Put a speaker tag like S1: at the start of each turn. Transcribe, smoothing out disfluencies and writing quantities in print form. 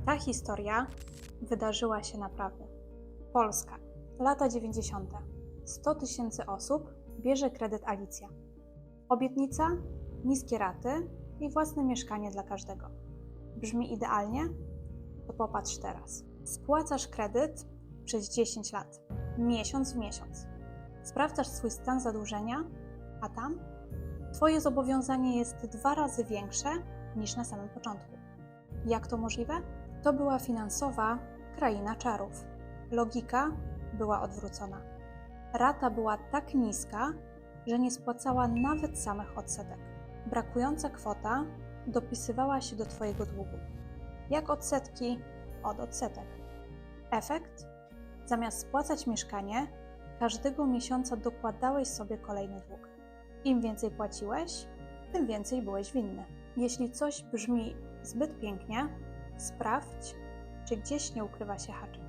S1: Ta historia wydarzyła się naprawdę. Polska, lata 90. 100 000 osób bierze kredyt Alicja. Obietnica, niskie raty i własne mieszkanie dla każdego. Brzmi idealnie? To popatrz teraz. Spłacasz kredyt przez 10 lat, miesiąc w miesiąc. Sprawdzasz swój stan zadłużenia, a tam Twoje zobowiązanie jest 2 razy większe niż na samym początku. Jak to możliwe? To była finansowa kraina czarów. Logika była odwrócona. Rata była tak niska, że nie spłacała nawet samych odsetek. Brakująca kwota dopisywała się do Twojego długu, jak odsetki od odsetek. Efekt? Zamiast spłacać mieszkanie, każdego miesiąca dokładałeś sobie kolejny dług. Im więcej płaciłeś, tym więcej byłeś winny. Jeśli coś brzmi zbyt pięknie, sprawdź, czy gdzieś nie ukrywa się haczyk.